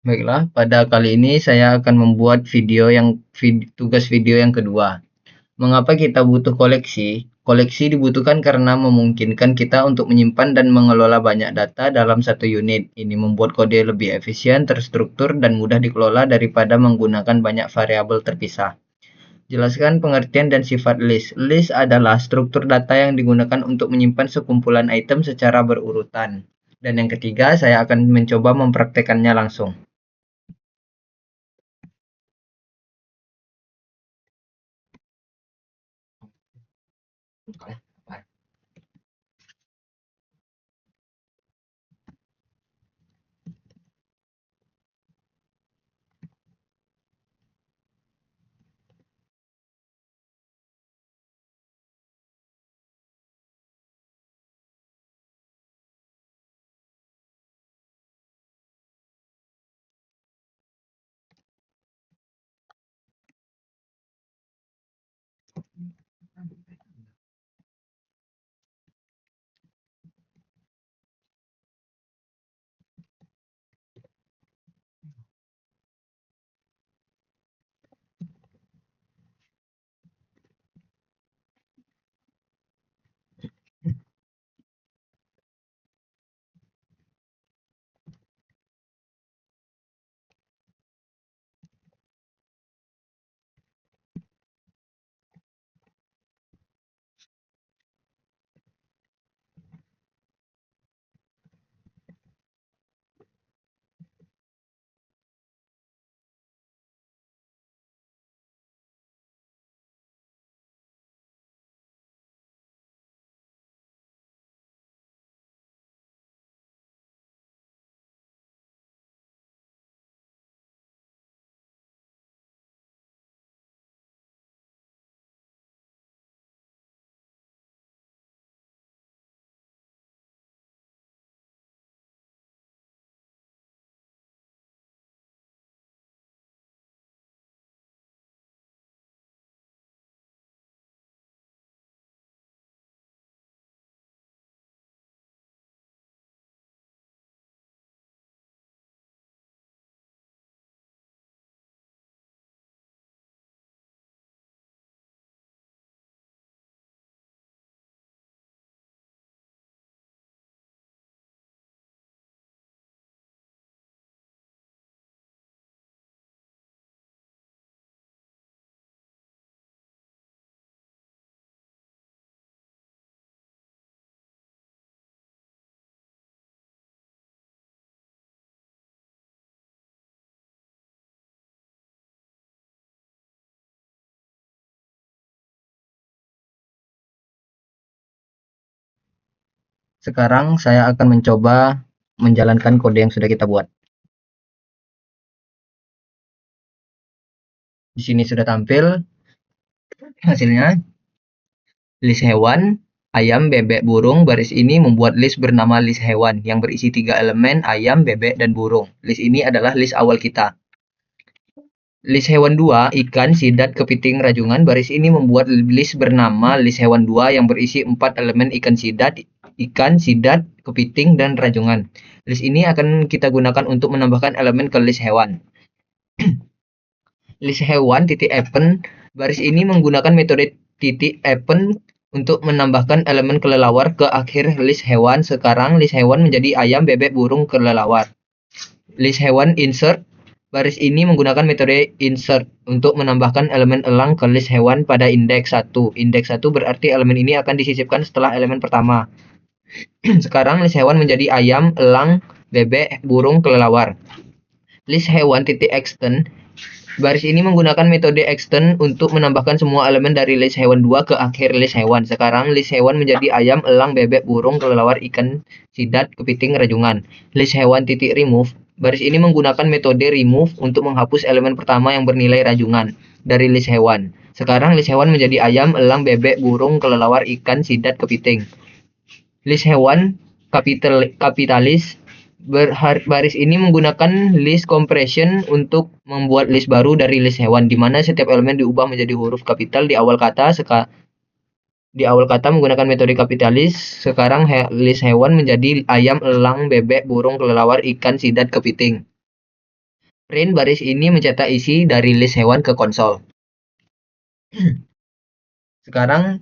Baiklah, pada kali ini saya akan membuat tugas video yang kedua. Mengapa kita butuh koleksi? Koleksi dibutuhkan karena memungkinkan kita untuk menyimpan dan mengelola banyak data dalam satu unit. Ini membuat kode lebih efisien, terstruktur, dan mudah dikelola daripada menggunakan banyak variabel terpisah. Jelaskan pengertian dan sifat list. List adalah struktur data yang digunakan untuk menyimpan sekumpulan item secara berurutan. Dan yang ketiga, saya akan mencoba mempraktekannya langsung. Sekarang saya akan mencoba menjalankan kode yang sudah kita buat. Di sini sudah tampil hasilnya. List hewan, ayam, bebek, burung. Baris ini membuat list bernama list hewan yang berisi 3 elemen, ayam, bebek, dan burung. List ini adalah list awal kita. List hewan 2, ikan, sidat, kepiting, rajungan. Baris ini membuat list bernama list hewan 2 yang berisi 4 elemen ikan, sidat, kepiting, dan rajungan. List ini akan kita gunakan untuk menambahkan elemen ke list hewan. List hewan .append. Baris ini menggunakan metode .append untuk menambahkan elemen kelelawar ke akhir list hewan. Sekarang list hewan menjadi ayam, bebek, burung, kelelawar. List hewan insert. Baris ini menggunakan metode insert untuk menambahkan elemen elang ke list hewan pada indeks 1. Indeks 1 berarti elemen ini akan disisipkan setelah elemen pertama. Sekarang list hewan menjadi ayam, elang, bebek, burung, kelelawar. List hewan .extend. Baris ini menggunakan metode extend untuk menambahkan semua elemen dari list hewan 2 ke akhir list hewan. Sekarang list hewan menjadi ayam, elang, bebek, burung, kelelawar, ikan, sidat, kepiting, rajungan. List hewan .remove. Baris ini menggunakan metode remove untuk menghapus elemen pertama yang bernilai rajungan dari list hewan. Sekarang list hewan menjadi ayam, elang, bebek, burung, kelelawar, ikan, sidat, kepiting. List hewan kapitalis. Baris ini menggunakan list compression untuk membuat list baru dari list hewan, di mana setiap elemen diubah menjadi huruf kapital di awal kata. Menggunakan metode kapitalis. Sekarang list hewan menjadi ayam, elang, bebek, burung, kelelawar, ikan, sidat, kepiting. Print baris ini mencetak isi dari list hewan ke konsol. Sekarang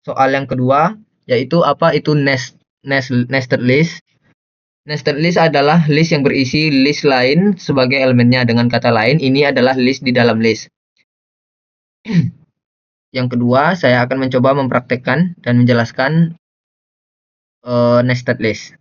soal yang kedua, yaitu apa itu nested list. Nested list adalah list yang berisi list lain sebagai elemennya. Dengan kata lain, ini adalah list di dalam list. Yang kedua, saya akan mencoba mempraktekkan dan menjelaskan nested list.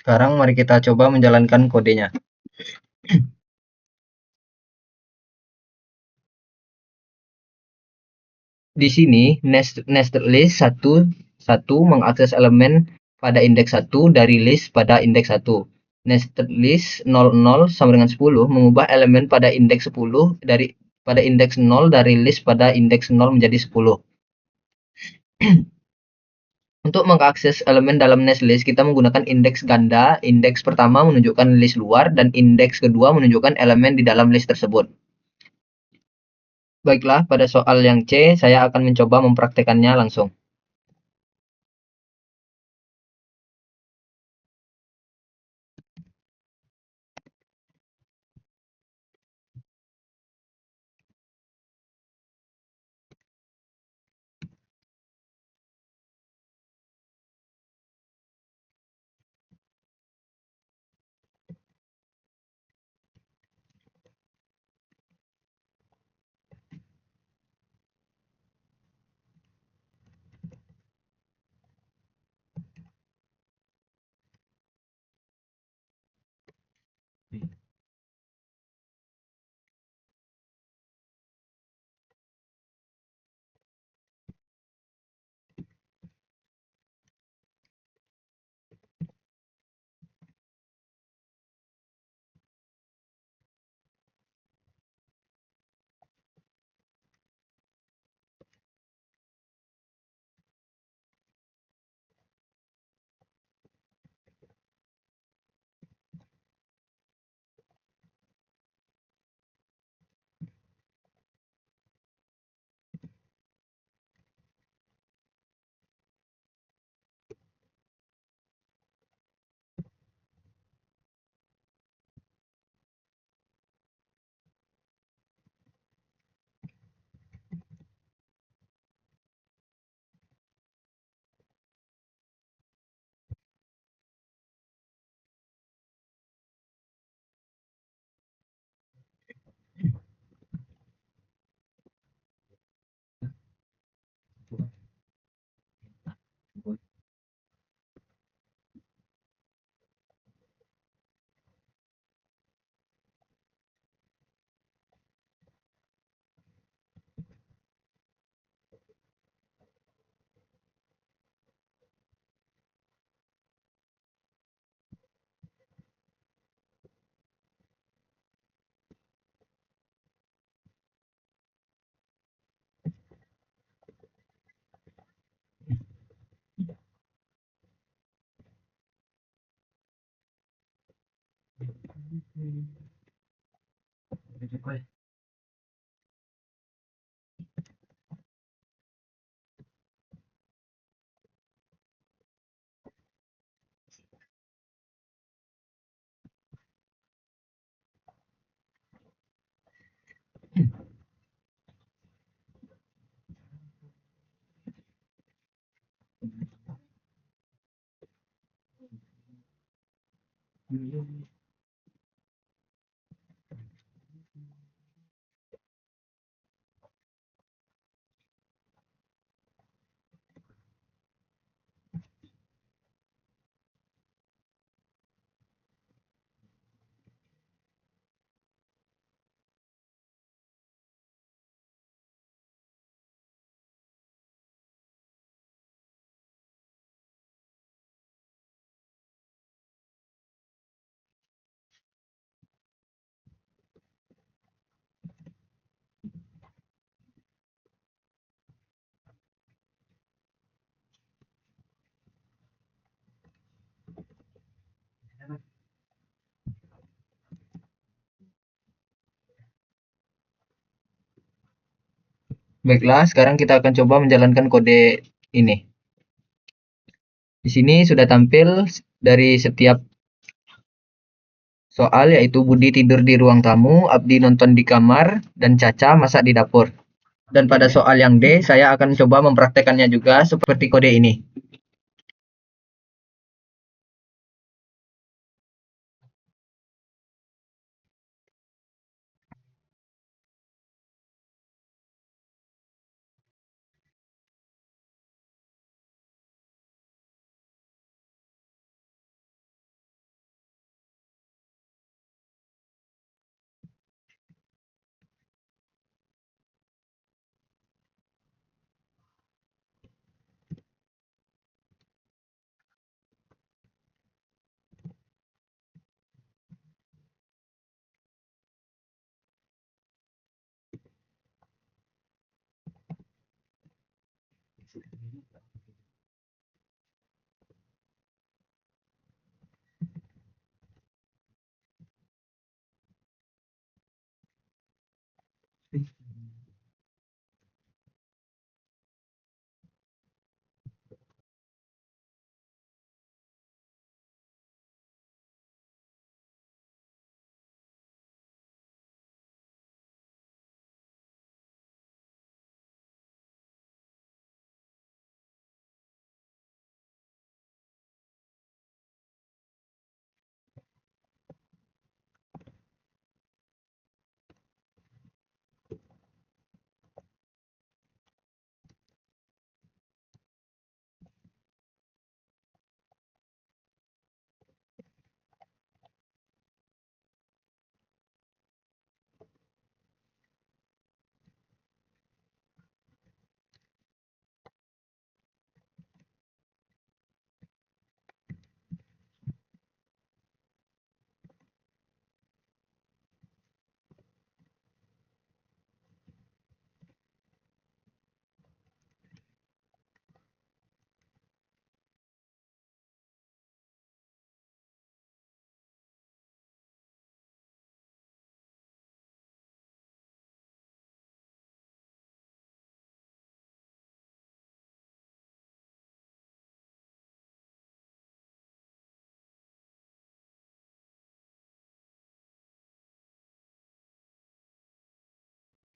Sekarang mari kita coba menjalankan kodenya. Di sini nested list 1 mengakses elemen pada indeks 1 dari list pada indeks 1. Nested list 00 sama dengan 10 mengubah elemen pada indeks 10 pada indeks 0 dari list pada indeks 0 menjadi 10. Untuk mengakses elemen dalam nested list, kita menggunakan indeks ganda. Indeks pertama menunjukkan list luar dan indeks kedua menunjukkan elemen di dalam list tersebut. Baiklah, pada soal yang C, saya akan mencoba mempraktekannya langsung. Baiklah, sekarang kita akan coba menjalankan kode ini. Di sini sudah tampil dari setiap soal, yaitu Budi tidur di ruang tamu, Abdi nonton di kamar, dan Caca masak di dapur. Dan pada soal yang D, saya akan coba mempraktekannya juga seperti kode ini.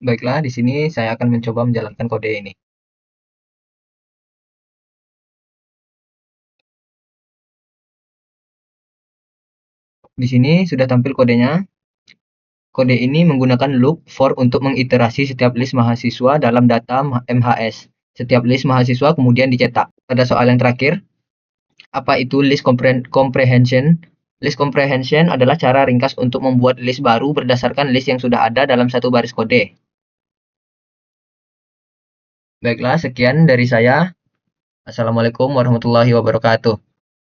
Baiklah, di sini saya akan mencoba menjalankan kode ini. Di sini sudah tampil kodenya. Kode ini menggunakan loop for untuk mengiterasi setiap list mahasiswa dalam data MHS. Setiap list mahasiswa kemudian dicetak. Pada soal yang terakhir, apa itu list comprehension? List comprehension adalah cara ringkas untuk membuat list baru berdasarkan list yang sudah ada dalam satu baris kode. Baiklah, sekian dari saya. Assalamualaikum warahmatullahi wabarakatuh.